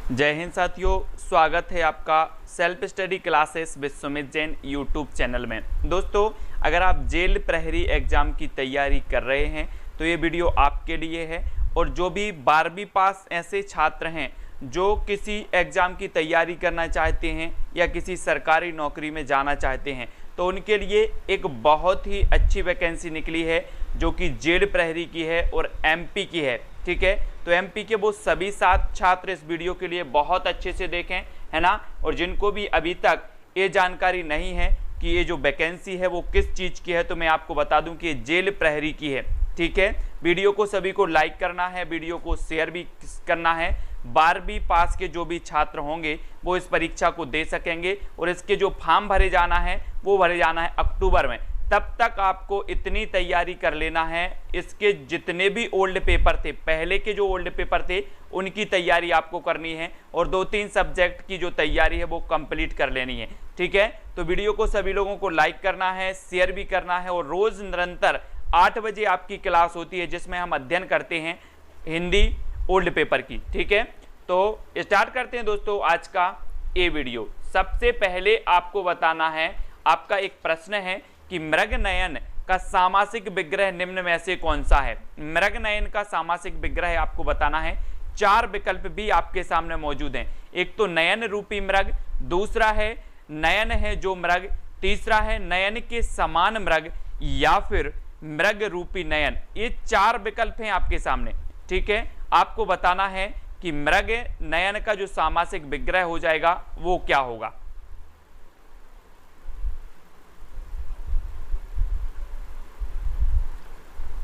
जय हिंद साथियों, स्वागत है आपका self study classes with Sumit Jain YouTube channel में। दोस्तों, अगर आप जेल प्रहरी एग्जाम की तैयारी कर रहे हैं तो ये वीडियो आपके लिए है। और जो भी 12वीं पास ऐसे छात्र हैं जो किसी एग्ज़ाम की तैयारी करना चाहते हैं या किसी सरकारी नौकरी में जाना चाहते हैं तो उनके लिए एक बहुत ही अच्छी वैकेंसी निकली है जो कि जेल प्रहरी की है और एमपी की है। ठीक है, तो एमपी के वो सभी 7 छात्र इस वीडियो के लिए बहुत अच्छे से देखें, है ना। और जिनको भी अभी तक ये जानकारी नहीं है कि ये जो वैकेंसी है वो किस चीज़ की है, तो मैं आपको बता दूं कि ये जेल प्रहरी की है। ठीक है, वीडियो को सभी को लाइक करना है, वीडियो को शेयर भी करना है। 12वीं पास के जो भी छात्र होंगे वो इस परीक्षा को दे सकेंगे और इसके जो फॉर्म भरे जाना है वो भरे जाना है अक्टूबर में। तब तक आपको इतनी तैयारी कर लेना है, इसके जितने भी ओल्ड पेपर थे, पहले के जो ओल्ड पेपर थे उनकी तैयारी आपको करनी है और 2-3 सब्जेक्ट की जो तैयारी है वो कंप्लीट कर लेनी है। ठीक है, तो वीडियो को सभी लोगों को लाइक करना है, शेयर भी करना है। और रोज निरंतर 8 बजे आपकी क्लास होती है जिसमें हम अध्ययन करते हैं हिंदी ओल्ड पेपर की। ठीक है, तो स्टार्ट करते हैं दोस्तों आज का ये वीडियो। सबसे पहले आपको बताना है, आपका एक प्रश्न है कि मृगनयन का सामासिक विग्रह निम्न में से कौन सा है। मृगनयन का सामासिक विग्रह आपको बताना है। 4 विकल्प भी आपके सामने मौजूद हैं। एक तो नयन रूपी मृग, दूसरा है नयन है जो मृग, तीसरा है नयन के समान मृग, या फिर मृग रूपी नयन। ये 4 विकल्प हैं आपके सामने। ठीक है, आपको बताना है कि मृग नयन का जो सामासिक विग्रह हो जाएगा वो क्या होगा।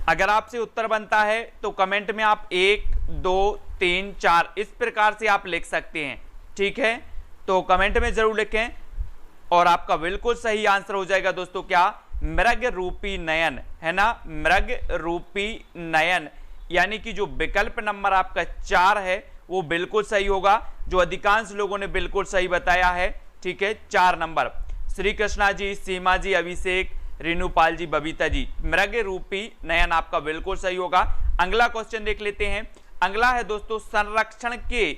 अगर आपसे उत्तर बनता है तो कमेंट में आप 1, 2, 3, 4 इस प्रकार से आप लिख सकते हैं। ठीक है, तो कमेंट में जरूर लिखें और आपका बिल्कुल सही आंसर हो जाएगा दोस्तों क्या, मृग रूपी नयन, है ना। मृग रूपी नयन यानी कि जो विकल्प नंबर आपका 4 है वो बिल्कुल सही होगा, जो अधिकांश लोगों ने बिल्कुल सही बताया है। ठीक है, 4 नंबर। श्री कृष्णा जी, सीमा जी, अभिषेक, रेणुपाल जी, बबीता जी, मृग रूपी नयन आपका बिल्कुल सही होगा। अगला क्वेश्चन देख लेते हैं। अगला है दोस्तों, संरक्षण के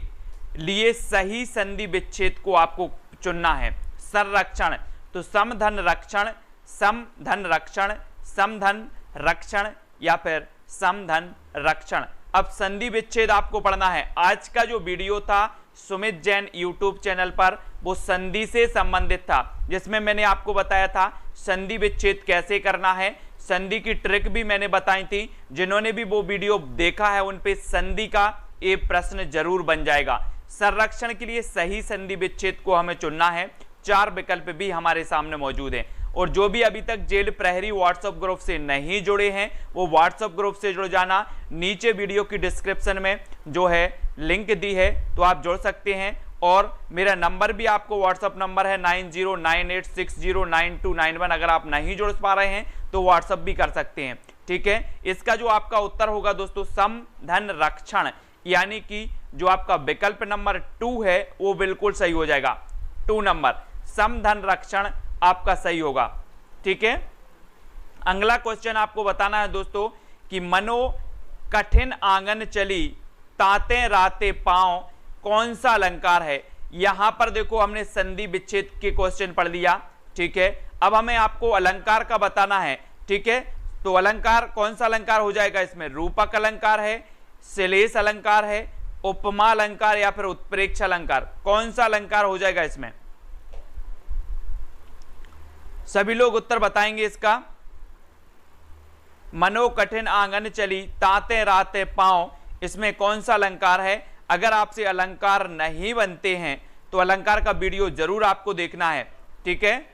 लिए सही संधि विच्छेद को आपको चुनना है। संरक्षण, तो समधन रक्षण, समधन रक्षण, समधन रक्षण या फिर समधन रक्षण। अब संधि विच्छेद आपको पढ़ना है। आज का जो वीडियो था सुमित जैन यूट्यूब चैनल पर वो संधि से संबंधित था, जिसमें मैंने आपको बताया था संधि विच्छेद कैसे करना है। संधि की ट्रिक भी मैंने बताई थी। जिन्होंने भी वो वीडियो देखा है उन पे संधि का ये प्रश्न जरूर बन जाएगा। संरक्षण के लिए सही संधि विच्छेद को हमें चुनना है। 4 विकल्प भी हमारे सामने मौजूद हैं। और जो भी अभी तक जेल प्रहरी व्हाट्सएप ग्रुप से नहीं जुड़े हैं वो व्हाट्सएप ग्रुप से जुड़ जाना। नीचे वीडियो की डिस्क्रिप्शन में जो है लिंक दी है तो आप जुड़ सकते हैं। और मेरा नंबर भी आपको व्हाट्सएप नंबर है 9098609291। अगर आप नहीं जुड़ पा रहे हैं तो व्हाट्सएप भी कर सकते हैं। ठीक है, इसका जो आपका उत्तर होगा दोस्तों समधन रक्षण, यानी कि जो आपका विकल्प नंबर 2 है वो बिल्कुल सही हो जाएगा। 2 नंबर समधन रक्षण आपका सही होगा। ठीक है, अगला क्वेश्चन आपको बताना है दोस्तों कि मनो कठिन आंगन चली ताते राते पांव कौन सा अलंकार है। यहां पर देखो हमने संधि विच्छेद के क्वेश्चन पढ़ लिया। ठीक है, अब हमें आपको अलंकार का बताना है। ठीक है, तो अलंकार कौन सा अलंकार हो जाएगा इसमें, रूपक अलंकार है, श्लेष अलंकार है, उपमा अलंकार या फिर उत्प्रेक्ष अलंकार। कौन सा अलंकार हो जाएगा इसमें, सभी लोग उत्तर बताएंगे इसका। मनो कठिन आंगन चली ताते राते पांव, इसमें कौन सा अलंकार है। अगर आपसे अलंकार नहीं बनते हैं तो अलंकार का वीडियो जरूर आपको देखना है। ठीक है,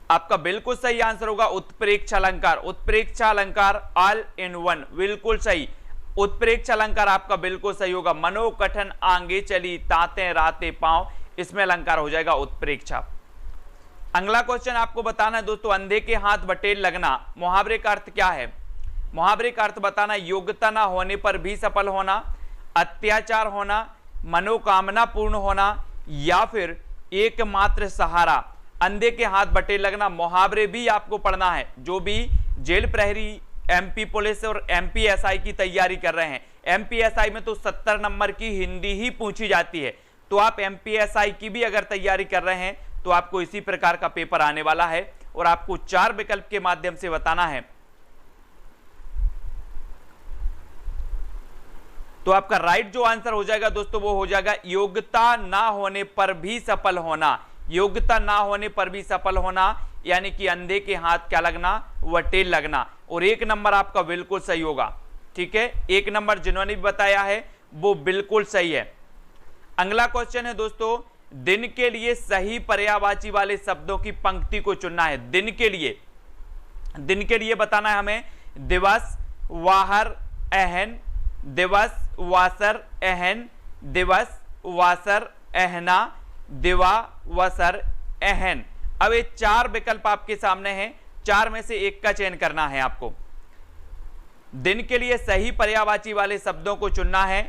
आपका बिल्कुल सही आंसर होगा उत्प्रेक्ष अलंकार। उत्प्रेक्ष अलंकार ऑल इन वन, बिल्कुल सही। उत्प्रेक्ष अलंकार आपका बिल्कुल सही होगा। मनो कठिन आंगे चली ताते राते पांव, इसमें अलंकार हो जाएगा उत्प्रेक्ष। अगला क्वेश्चन आपको बताना है दोस्तों, अंधे के हाथ बटेर लगना मुहावरे का अर्थ क्या है। मुहावरे का अर्थ बताना, योग्यता ना होने पर भी सफल होना, अत्याचार होना, मनोकामना पूर्ण होना या फिर एकमात्र सहारा। अंधे के हाथ बटेर लगना मुहावरे भी आपको पढ़ना है। जो भी जेल प्रहरी एमपी पुलिस और एमपी एसआई की तैयारी कर रहे हैं एमपीएसआई में तो 70 नंबर की हिंदी ही पूछी जाती है। तो आप एमपीएसआई की भी अगर तैयारी कर रहे हैं तो आपको इसी प्रकार का पेपर आने वाला है और आपको 4 विकल्प के माध्यम से बताना है। तो आपका राइट जो आंसर हो जाएगा दोस्तों वो हो जाएगा योग्यता ना होने पर भी सफल होना। योग्यता ना होने पर भी सफल होना यानी कि अंधे के हाथ क्या लगना, वटेल लगना। और 1 नंबर आपका बिल्कुल सही होगा। ठीक है, 1 नंबर जिन्होंने भी बताया है वो बिल्कुल सही है। अगला क्वेश्चन है दोस्तों, दिन के लिए सही पर्यायवाची वाले शब्दों की पंक्ति को चुनना है। दिन के लिए बताना है हमें दिवस, वाहर, अहन, दिवस, वासर, अहन, दिवस, वासर, अहना, दिवा, वसर, अहन। अब ये 4 विकल्प आपके सामने हैं, 4 में से एक का चयन करना है आपको। दिन के लिए सही पर्यायवाची वाले शब्दों को चुनना है।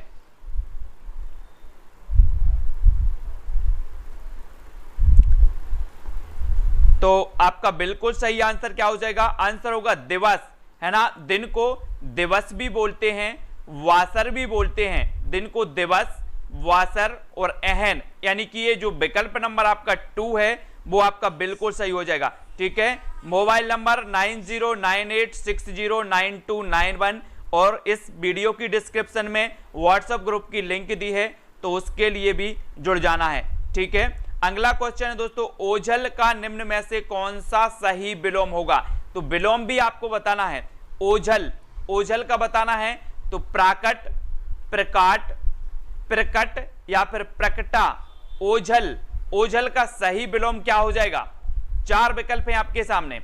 तो आपका बिल्कुल सही आंसर क्या हो जाएगा, आंसर होगा दिवस, है ना। दिन को दिवस भी बोलते हैं, वासर भी बोलते हैं। दिन को दिवस, वासर और अहन, यानी कि ये जो विकल्प नंबर आपका 2 है वो आपका बिल्कुल सही हो जाएगा। ठीक है, मोबाइल नंबर 9098609291 और इस वीडियो की डिस्क्रिप्शन में व्हाट्सएप ग्रुप की लिंक दी है, तो उसके लिए भी जुड़ जाना है। ठीक है, अगला क्वेश्चन है दोस्तों, ओझल का निम्न में से कौन सा सही विलोम होगा। तो विलोम भी आपको बताना है। ओझल का बताना है तो प्राकट, प्रकाट, प्रकट या फिर प्रकटा। ओझल का सही विलोम क्या हो जाएगा। 4 विकल्प हैं आपके सामने।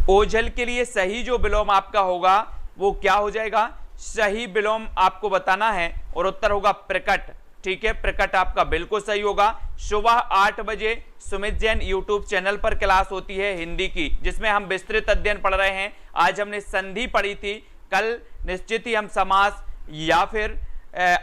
ओझल के लिए सही जो विलोम आपका होगा वो क्या हो जाएगा, सही विलोम आपको बताना है और उत्तर होगा प्रकट। ठीक है, प्रकट आपका बिल्कुल सही होगा। सुबह 8 बजे सुमित जैन यूट्यूब चैनल पर क्लास होती है हिंदी की, जिसमें हम विस्तृत अध्ययन पढ़ रहे हैं। आज हमने संधि पढ़ी थी, कल निश्चित ही हम समास या फिर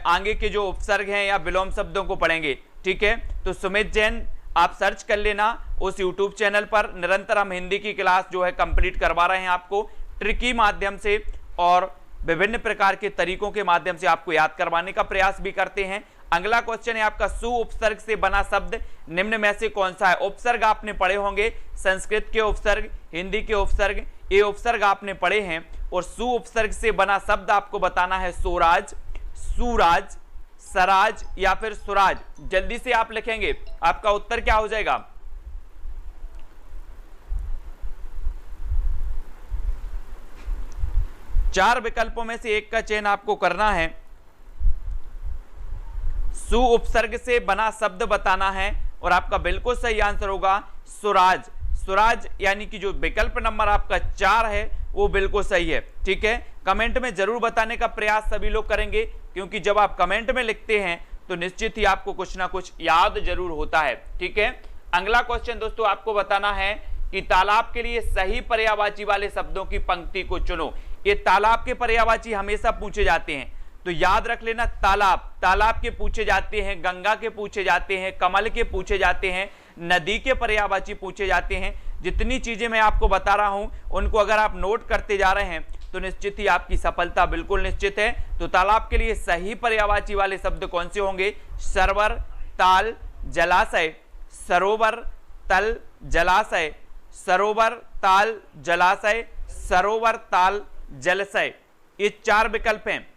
आगे के जो उपसर्ग हैं या विलोम शब्दों को पढ़ेंगे। ठीक है, तो सुमित जैन आप सर्च कर लेना उस यूट्यूब चैनल पर। निरंतर हम हिंदी की क्लास जो है कंप्लीट करवा रहे हैं आपको, ट्रिकी माध्यम से और विभिन्न प्रकार के तरीकों के माध्यम से आपको याद करवाने का प्रयास भी करते हैं। अगला क्वेश्चन है आपका, सु उपसर्ग से बना शब्द निम्न में से कौन सा है। उपसर्ग आपने पढ़े होंगे, संस्कृत के उपसर्ग, हिंदी के उपसर्ग, ये उपसर्ग आपने पढ़े हैं। और सु उपसर्ग से बना शब्द आपको बताना है स्वराज, सुराज, सराज या फिर सुराज। जल्दी से आप लिखेंगे, आपका उत्तर क्या हो जाएगा। चार विकल्पों में से एक का चयन आपको करना है। सु उपसर्ग से बना शब्द बताना है और आपका बिल्कुल सही आंसर होगा सुराज। सुराज यानी कि जो विकल्प नंबर आपका 4 है वो बिल्कुल सही है। ठीक है, कमेंट में जरूर बताने का प्रयास सभी लोग करेंगे, क्योंकि जब आप कमेंट में लिखते हैं तो निश्चित ही आपको कुछ ना कुछ याद जरूर होता है। ठीक है, अगला क्वेश्चन दोस्तों आपको बताना है कि तालाब के लिए सही पर्यायवाची वाले शब्दों की पंक्ति को चुनो। ये तालाब के पर्यायवाची हमेशा पूछे जाते हैं, तो याद रख लेना। तालाब के पूछे जाते हैं, गंगा के पूछे जाते हैं, कमल के पूछे जाते हैं, नदी के पर्यायवाची पूछे जाते हैं। जितनी चीजें मैं आपको बता रहा हूं उनको अगर आप नोट करते जा रहे हैं तो निश्चित ही आपकी सफलता बिल्कुल निश्चित है। तो तालाब के लिए सही पर्यायवाची वाले शब्द कौन से होंगे, सरोवर, ताल, जलाशय, सरोवर, तल, जलाशय, सरोवर, ताल, जलाशय, सरोवर, ताल, जलाशय। ये 4 विकल्प हैं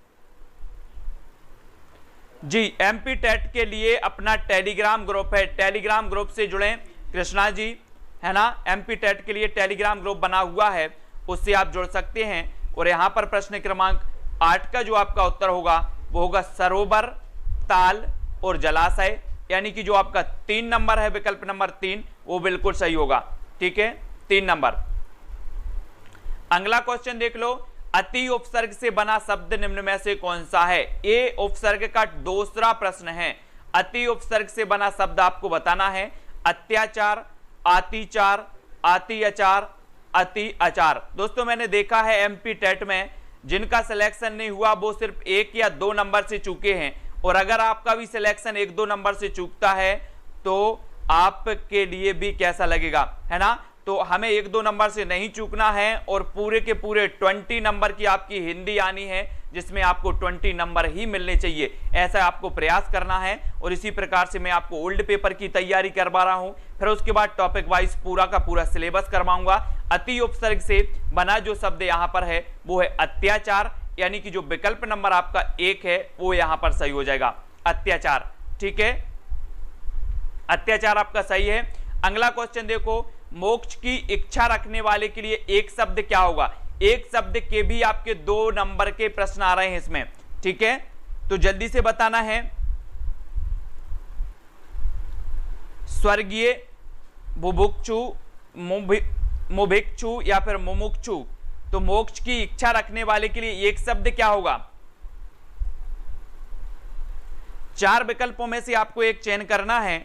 जी। एमपी टेट के लिए अपना टेलीग्राम ग्रुप है, टेलीग्राम ग्रुप से जुड़ें कृष्णा जी, है ना। एमपी टेट के लिए टेलीग्राम ग्रुप बना हुआ है, उससे आप जुड़ सकते हैं। और यहां पर प्रश्न क्रमांक 8 का जो आपका उत्तर होगा वो होगा सरोवर, ताल और जलाशय, यानी कि जो आपका 3 नंबर है, विकल्प नंबर 3, वो बिल्कुल सही होगा। ठीक है, 3 नंबर। अगला क्वेश्चन देख लो, अति उपसर्ग से बना शब्द निम्न में से कौन सा है। ये उपसर्ग का दूसरा प्रश्न है। अति उपसर्ग से बना शब्द आपको बताना है। अत्याचार, आतिचार, आति अचार, अति अचार। दोस्तों मैंने देखा है एमपी टेट में जिनका सिलेक्शन नहीं हुआ वो सिर्फ 1 या 2 नंबर से चूके हैं, और अगर आपका भी सिलेक्शन 1-2 नंबर से चूकता है तो आपके लिए भी कैसा लगेगा, है ना। तो हमें 1-2 नंबर से नहीं चूकना है और पूरे के पूरे 20 नंबर की आपकी हिंदी आनी है, जिसमें आपको 20 नंबर ही मिलने चाहिए, ऐसा आपको प्रयास करना है। और इसी प्रकार से मैं आपको ओल्ड पेपर की तैयारी करवा रहा हूं, फिर उसके बाद टॉपिक वाइज पूरा का पूरा सिलेबस करवाऊंगा। अति उपसर्ग से बना जो शब्द यहां पर है वो है अत्याचार, यानी कि जो विकल्प नंबर आपका 1 है वो यहां पर सही हो जाएगा, अत्याचार। ठीक है, अत्याचार आपका सही है। अगला क्वेश्चन देखो, मोक्ष की इच्छा रखने वाले के लिए एक शब्द क्या होगा? एक शब्द के भी आपके 2 नंबर के प्रश्न आ रहे हैं इसमें। ठीक है, तो जल्दी से बताना है। स्वर्गीय, बुभुक्षु, मुभिक्षु या फिर मुमुक्षु। तो मोक्ष की इच्छा रखने वाले के लिए एक शब्द क्या होगा? 4 विकल्पों में से आपको एक चयन करना है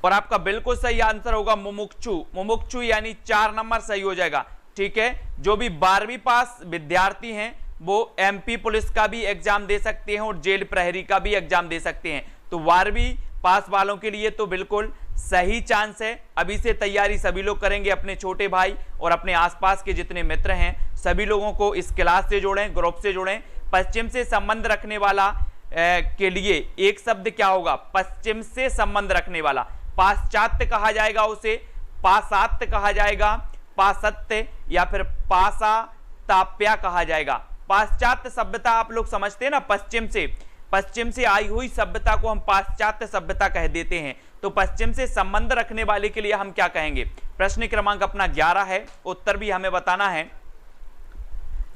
और आपका बिल्कुल सही आंसर होगा मुमुक्षु। मुमुक्षु यानी 4 नंबर सही हो जाएगा। ठीक है, जो भी 12वीं पास विद्यार्थी हैं वो एमपी पुलिस का भी एग्जाम दे सकते हैं और जेल प्रहरी का भी एग्जाम दे सकते हैं। तो 12वीं पास वालों के लिए तो बिल्कुल सही चांस है। अभी से तैयारी सभी लोग करेंगे, अपने छोटे भाई और अपने आसपास के जितने मित्र हैं सभी लोगों को इस क्लास से जोड़ें, ग्रुप से जोड़ें। पश्चिम से संबंध रखने वाला के लिए एक शब्द क्या होगा? पश्चिम से संबंध रखने वाला, पाश्चात्य कहा जाएगा उसे, पाश्चात्य कहा जाएगा, पाश्चात्य या फिर पाश्चात्य कहा जाएगा। पाश्चात्य सभ्यता आप लोग समझते हैं ना, पश्चिम से आई हुई सभ्यता को हम पाश्चात्य सभ्यता कह देते हैं। तो पश्चिम से संबंध रखने वाले के लिए हम क्या कहेंगे? प्रश्न क्रमांक अपना 11 है, उत्तर भी हमें बताना है।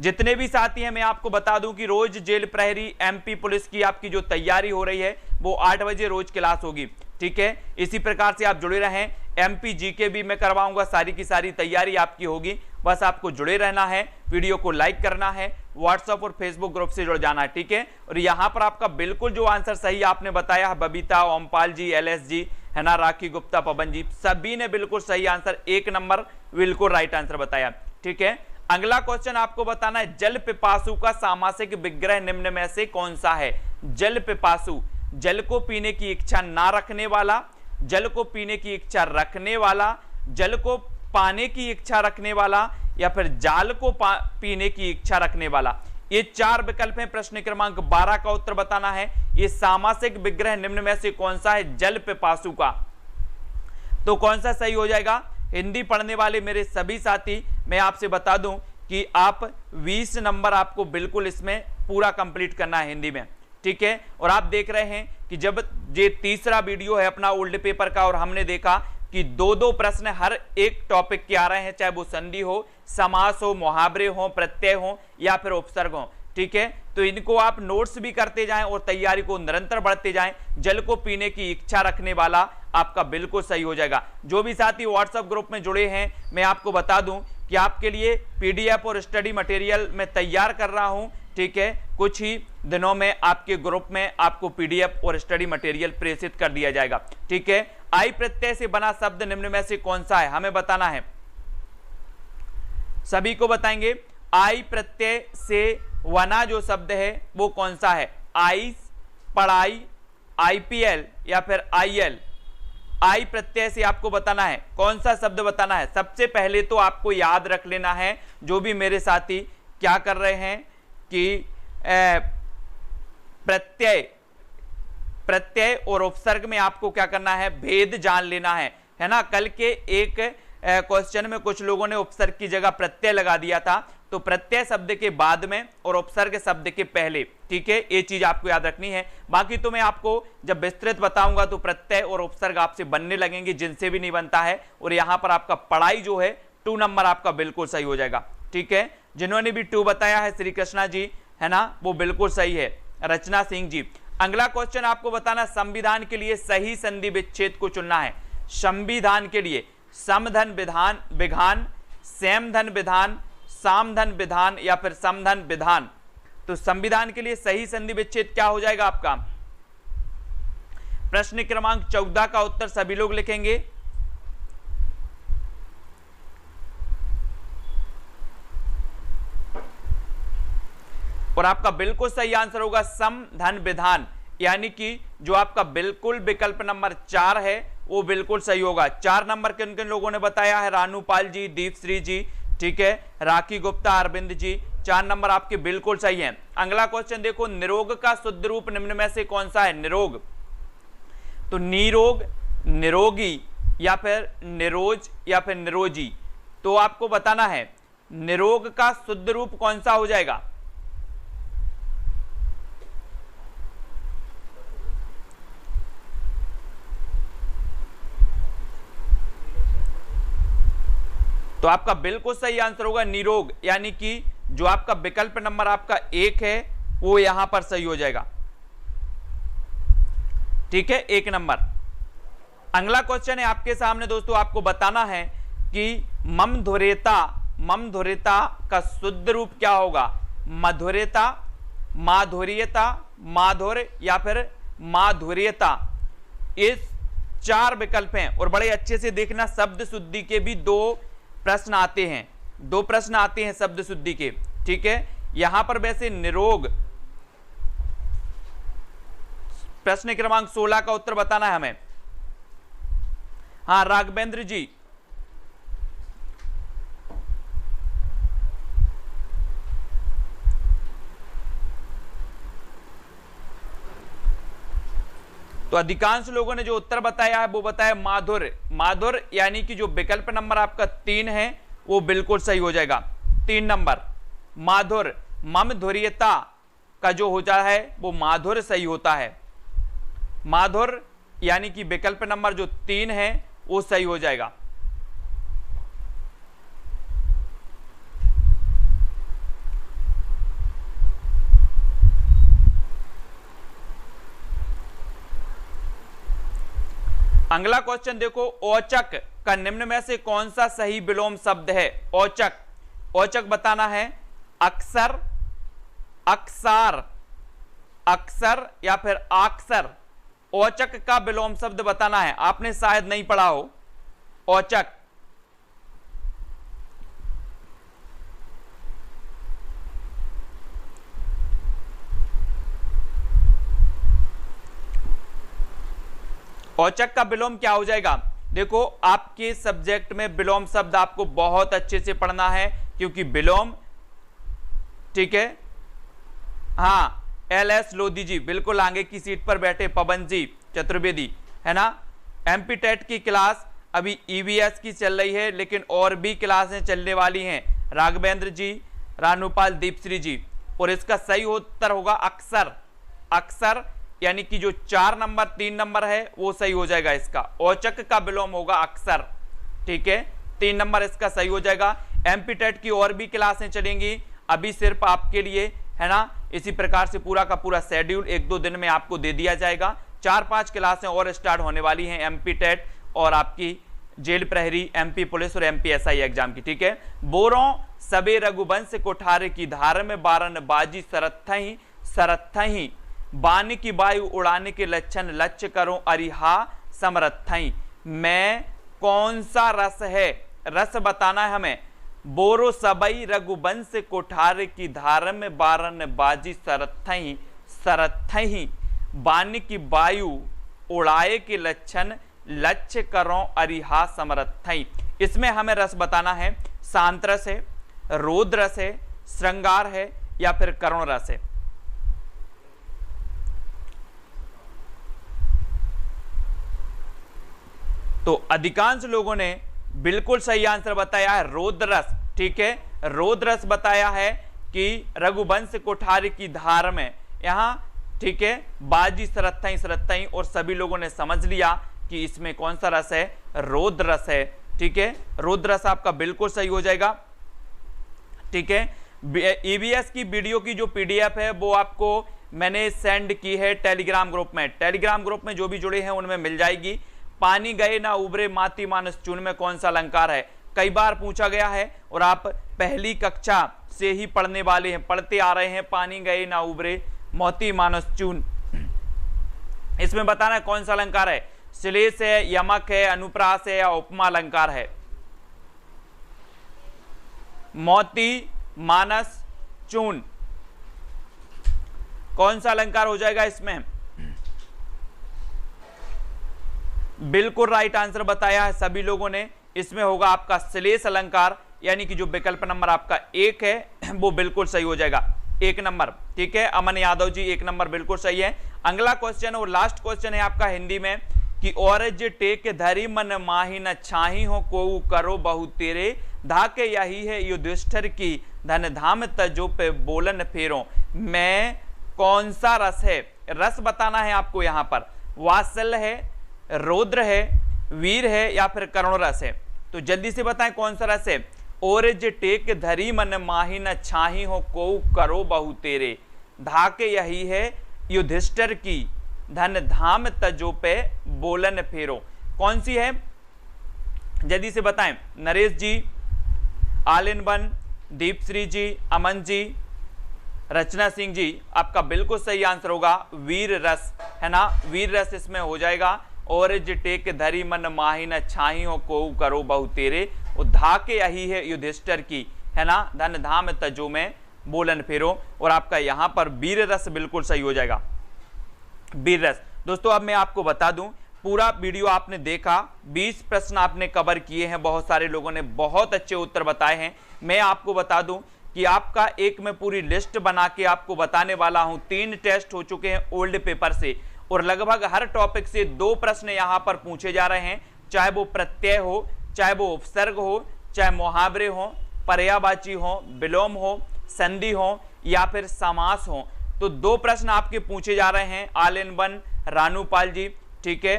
जितने भी साथी हैं मैं आपको बता दूं कि रोज जेल प्रहरी एमपी पुलिस की आपकी जो तैयारी हो रही है वो 8 बजे रोज क्लास होगी। ठीक है, इसी प्रकार से आप जुड़े रहें। एमपी जीके भी मैं करवाऊंगा, सारी की सारी तैयारी आपकी होगी, बस आपको जुड़े रहना है, वीडियो को लाइक करना है, व्हाट्सएप और फेसबुक ग्रुप से जुड़ जाना है। ठीक है, और यहाँ पर आपका बिल्कुल जो आंसर सही आपने बताया, बबीता, ओमपाल जी, एलएस जी, है ना, राखी गुप्ता, पवन जी, सभी ने बिल्कुल सही आंसर 1 नंबर बिल्कुल राइट आंसर बताया। ठीक है, अगला क्वेश्चन आपको बताना है, जल पिपासु का सामासिक विग्रह निम्न में से कौन सा है? जल पिपासु, जल को पीने की इच्छा ना रखने वाला, जल को पीने की इच्छा रखने वाला, जल को पाने की इच्छा रखने वाला या फिर जाल को पीने की इच्छा रखने वाला। ये 4 विकल्प हैं। प्रश्न क्रमांक 12 का उत्तर बताना है, ये सामासिक विग्रह निम्न में से कौन सा है? जल पिपासु का। तो कौन सा सही हो जाएगा? हिंदी पढ़ने वाले मेरे सभी साथी, मैं आपसे बता दूं कि आप 20 नंबर आपको बिल्कुल इसमें पूरा कंप्लीट करना है हिंदी में। ठीक है, और आप देख रहे हैं कि जब ये तीसरा वीडियो है अपना ओल्ड पेपर का और हमने देखा कि 2-2 प्रश्न हर एक टॉपिक के आ रहे हैं, चाहे वो संधि हो, समास हो, मुहावरे हो, प्रत्यय हो या फिर उपसर्ग हो। ठीक है, तो इनको आप नोट्स भी करते जाएं और तैयारी को निरंतर बढ़ते जाएं। जल को पीने की इच्छा रखने वाला आपका बिल्कुल सही हो जाएगा। जो भी साथी व्हाट्सएप ग्रुप में जुड़े हैं मैं आपको बता दूं कि आपके लिए पीडीएफ और स्टडी मटेरियल मैं तैयार कर रहा हूं। ठीक है, कुछ ही दिनों में आपके ग्रुप में आपको पीडीएफ और स्टडी मटेरियल प्रेषित कर दिया जाएगा। ठीक है, आई प्रत्यय से बना शब्द निम्न में से कौन सा है? हमें बताना है, सभी को बताएंगे। आई प्रत्यय से बना जो शब्द है वो कौन सा है? आइस, पढ़ाई, आईपीएल या फिर आईएल। आई प्रत्यय से आपको बताना है, कौन सा शब्द बताना है। सबसे पहले तो आपको याद रख लेना है, जो भी मेरे साथी क्या कर रहे हैं कि प्रत्यय और उपसर्ग में आपको क्या करना है? भेद जान लेना है ना। कल के एक क्वेश्चन में कुछ लोगों ने उपसर्ग की जगह प्रत्यय लगा दिया था, तो प्रत्यय शब्द के बाद में और उपसर्ग शब्द के पहले। ठीक है, ये चीज आपको याद रखनी है। बाकी तो मैं आपको जब विस्तृत बताऊंगा तो प्रत्यय और उपसर्ग आपसे बनने लगेंगे, जिनसे भी नहीं बनता है। और यहां पर आपका पढ़ाई जो है 2 नंबर आपका बिल्कुल सही हो जाएगा। ठीक है, जिन्होंने भी 2 बताया है, श्री कृष्णा जी, है ना, वो बिल्कुल सही है। रचना सिंह जी। अगला क्वेश्चन आपको बताना, संविधान के लिए सही संधि विच्छेद को चुनना है। संविधान के लिए समधन विधान विधान, सेमधन विधान, सामधन विधान या फिर समधन विधान। तो संविधान के लिए सही संधि विच्छेद क्या हो जाएगा आपका? प्रश्न क्रमांक 14 का उत्तर सभी लोग लिखेंगे। और आपका बिल्कुल सही आंसर होगा समधन विधान, यानी कि जो आपका बिल्कुल विकल्प नंबर 4 है वो बिल्कुल सही होगा। 4 नंबर किन किन लोगों ने बताया है? रानूपाल जी, दीपश्री जी, ठीक है, राखी गुप्ता, अरविंद जी। 4 नंबर आपके बिल्कुल सही हैं। अगला क्वेश्चन देखो, निरोग का शुद्ध रूप निम्न में से कौन सा है? निरोग, तो निरोग, निरोगी या फिर निरोज या फिर निरोजी, तो आपको बताना है निरोग का शुद्ध रूप कौन सा हो जाएगा। तो आपका बिल्कुल सही आंसर होगा निरोग, यानी कि जो आपका विकल्प नंबर आपका 1 है वो यहां पर सही हो जाएगा, ठीक है, 1 नंबर। अगला क्वेश्चन है आपके सामने दोस्तों, आपको बताना है कि ममधुरेता, ममधुरेता का शुद्ध रूप क्या होगा? मधुरेता, माधुर्यता, माधुर्य या फिर माधुर्यता। इस 4 विकल्प हैं और बड़े अच्छे से देखना, शब्द शुद्धि के भी 2 प्रश्न आते हैं, 2 प्रश्न आते हैं शब्द शुद्धि के, ठीक है। यहां पर वैसे निरोग, प्रश्न क्रमांक 16 का उत्तर बताना है हमें। हाँ राघवेंद्र जी, तो अधिकांश लोगों ने जो उत्तर बताया है वो बताया माधुर्य, माधुर्य यानी कि जो विकल्प नंबर आपका 3 है वो बिल्कुल सही हो जाएगा, 3 नंबर माधुर्य। ममधुर्यता का जो होता है वो माधुर्य सही होता है, माधुर्य यानी कि विकल्प नंबर जो 3 है वो सही हो जाएगा। अगला क्वेश्चन देखो, औचक का निम्न में से कौन सा सही विलोम शब्द है? औचक, औचक बताना है अक्सर, अक्सार, अक्सर या फिर आक्सर। औचक का विलोम शब्द बताना है, आपने शायद नहीं पढ़ा हो औचक। औचक का विलोम क्या हो जाएगा? देखो आपके सब्जेक्ट में विलोम शब्द आपको बहुत अच्छे से पढ़ना है, क्योंकि विलोम, ठीक है, हाँ LS लोधी जी बिल्कुल आगे की सीट पर बैठे, पवन जी चतुर्वेदी, है ना। एमपी टेट की क्लास अभी EVS की चल रही है, लेकिन और भी क्लासें चलने वाली हैं, राघवेंद्र जी, रानूपाल, दीपश्री जी। और इसका सही उत्तर होगा अक्सर, अक्सर यानी कि जो 4 नंबर 3 नंबर है वो सही हो जाएगा इसका। औचक का विलोम होगा अक्सर, ठीक है, 3 नंबर इसका सही हो जाएगा। एमपी टेट की और भी क्लासें चलेंगी, अभी सिर्फ आपके लिए, है ना, इसी प्रकार से पूरा का पूरा शेड्यूल 1-2 दिन में आपको दे दिया जाएगा। 4-5 क्लासें और स्टार्ट होने वाली हैं एमपी टेट और आपकी जेल प्रहरी, एमपी पुलिस और MPSI एग्जाम की, ठीक है। बोरों सबे रघुवंश कोठारे की धार में बारन बाजी सरत्थही सरत्थही, बान की वायु उड़ाने के लक्षण लक्ष्य करो अरिहा समरथई। मैं कौन सा रस है? रस बताना है हमें। बोरो सबई रघुवंश कोठार की धार में बारन बाजी सरथई सरथई, बान की वायु उड़ाए के लक्षण लक्ष्य करो अरिहा समरथई। इसमें हमें रस बताना है, शांत रस है, रोद रस है, श्रृंगार है या फिर करुण रस है। तो अधिकांश लोगों ने बिल्कुल सही आंसर बताया है रोद्रस, ठीक है, रोद्रस बताया है कि रघुवंश कोठारी की धार में, यहां, ठीक है, बाजी सरत्थई सरत्थई, और सभी लोगों ने समझ लिया कि इसमें कौन सा रस है? रोद्रस है, ठीक है, रोद्रस आपका बिल्कुल सही हो जाएगा, ठीक है। EVS की वीडियो की जो PDF है वो आपको मैंने सेंड की है टेलीग्राम ग्रुप में, टेलीग्राम ग्रुप में जो भी जुड़े हैं उनमें मिल जाएगी। पानी गए ना उबरे माती मानस चून में कौन सा अलंकार है? कई बार पूछा गया है और आप पहली कक्षा से ही पढ़ने वाले हैं, पढ़ते आ रहे हैं, पानी गए ना उबरे मोती मानस चून। इसमें बताना है कौन सा अलंकार है? श्लेष है, यमक है, अनुप्रास है या उपमा अलंकार है? मोती मानस चून कौन सा अलंकार हो जाएगा इसमें? बिल्कुल राइट आंसर बताया है सभी लोगों ने। इसमें होगा आपका श्लेष अलंकार, यानी कि जो विकल्प नंबर आपका 1 है वो बिल्कुल सही हो जाएगा, 1 नंबर। ठीक है अमन यादव जी, 1 नंबर बिल्कुल सही है। अगला क्वेश्चन और लास्ट क्वेश्चन है आपका हिंदी में कि और जे टेक धरी मन माही न छाही हो को करो बहु तेरे, धाके यही है युधिष्ठिर की धन धाम तजो पे बोलन फेरो। मैं कौन सा रस है, रस बताना है आपको यहाँ पर, वात्सल्य है, रौद्र है, वीर है या फिर करुण रस है। तो जल्दी से बताएं कौन सा रस है। और जे टेक धरी मन माही न छाही हो को करो बहु तेरे, धाके यही है युधिष्ठिर की धन धाम तजो पे बोलन फेरो। कौन सी है जल्दी से बताएं। नरेश जी, ऑल इन वन, दीपश्री जी, अमन जी, रचना सिंह जी, आपका बिल्कुल सही आंसर होगा वीर रस, है ना, वीर रस इसमें हो जाएगा। और जे टेक धरी मन माही न छाही हो को करो बहु तेरे, धाके यही है युधिष्ठिर की, है ना, धन धाम तजो में बोलन फेरो। और आपका यहां पर वीर रस बिल्कुल सही हो जाएगा, वीर रस। दोस्तों अब मैं आपको बता दूं, पूरा वीडियो आपने देखा, 20 प्रश्न आपने कवर किए हैं, बहुत सारे लोगों ने बहुत अच्छे उत्तर बताए हैं। मैं आपको बता दूं कि आपका एक मैं पूरी लिस्ट बना के आपको बताने वाला हूं। 3 टेस्ट हो चुके हैं ओल्ड पेपर से और लगभग हर टॉपिक से 2 प्रश्न यहां पर पूछे जा रहे हैं, चाहे वो प्रत्यय हो, चाहे वो उपसर्ग हो, चाहे मुहावरे हो, पर्यायवाची हो, विलोम हो, संधि हो या फिर समास हो। तो 2 प्रश्न आपके पूछे जा रहे हैं, ऑल इन वन रानूपाल जी। ठीक है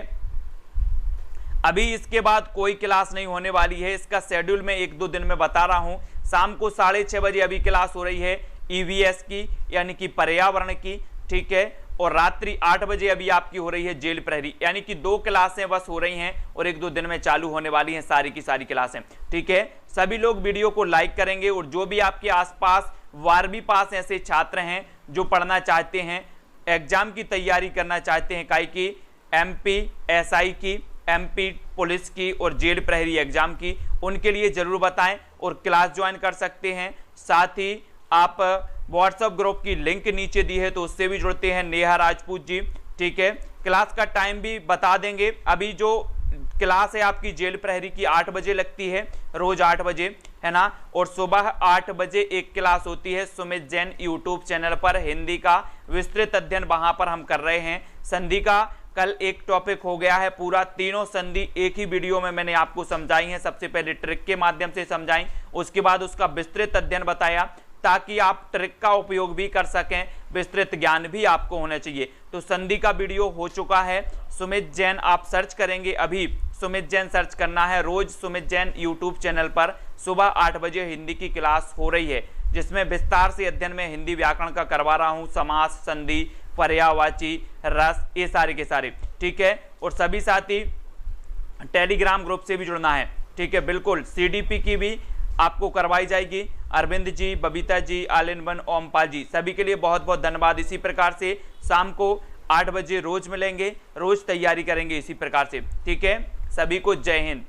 अभी इसके बाद कोई क्लास नहीं होने वाली है, इसका शेड्यूल मैं 1-2 दिन में बता रहा हूं। शाम को 6:30 बजे अभी क्लास हो रही है ईवीएस की, यानी कि पर्यावरण की। ठीक है और रात्रि 8 बजे अभी आपकी हो रही है जेल प्रहरी, यानी कि 2 क्लासें बस हो रही हैं और 1-2 दिन में चालू होने वाली हैं सारी की सारी क्लासें। ठीक है सभी लोग वीडियो को लाइक करेंगे और जो भी आपके आसपास 12वीं पास ऐसे छात्र हैं जो पढ़ना चाहते हैं, एग्जाम की तैयारी करना चाहते हैं, काई की एमपी एसआई की, एमपी पुलिस की और जेल प्रहरी एग्जाम की, उनके लिए जरूर बताएं और क्लास ज्वाइन कर सकते हैं। साथ ही आप व्हाट्सएप ग्रुप की लिंक नीचे दी है तो उससे भी जुड़ते हैं, नेहा राजपूत जी। ठीक है क्लास का टाइम भी बता देंगे। अभी जो क्लास है आपकी जेल प्रहरी की 8 बजे लगती है, रोज 8 बजे, है ना, और सुबह 8 बजे एक क्लास होती है सुमित जैन यूट्यूब चैनल पर, हिंदी का विस्तृत अध्ययन वहां पर हम कर रहे हैं। संधि का कल एक टॉपिक हो गया है पूरा, तीनों संधि एक ही वीडियो में मैंने आपको समझाई है। सबसे पहले ट्रिक के माध्यम से समझाई, उसके बाद उसका विस्तृत अध्ययन बताया ताकि आप ट्रिक का उपयोग भी कर सकें, विस्तृत ज्ञान भी आपको होना चाहिए। तो संधि का वीडियो हो चुका है, सुमित जैन आप सर्च करेंगे, अभी सुमित जैन सर्च करना है, रोज सुमित जैन यूट्यूब चैनल पर सुबह 8 बजे हिंदी की क्लास हो रही है, जिसमें विस्तार से अध्ययन में हिंदी व्याकरण का करवा रहा हूं, समास, संधि, पर्यायवाची, रस, ये सारे के सारे। ठीक है और सभी साथी टेलीग्राम ग्रुप से भी जुड़ना है। ठीक है बिल्कुल, सीडीपी की भी आपको करवाई जाएगी। Arvind ji, Babita ji, all in one, Ompal जी, सभी के लिए बहुत बहुत धन्यवाद। इसी प्रकार से शाम को 8 बजे रोज मिलेंगे, रोज तैयारी करेंगे इसी प्रकार से। ठीक है सभी को जय हिंद।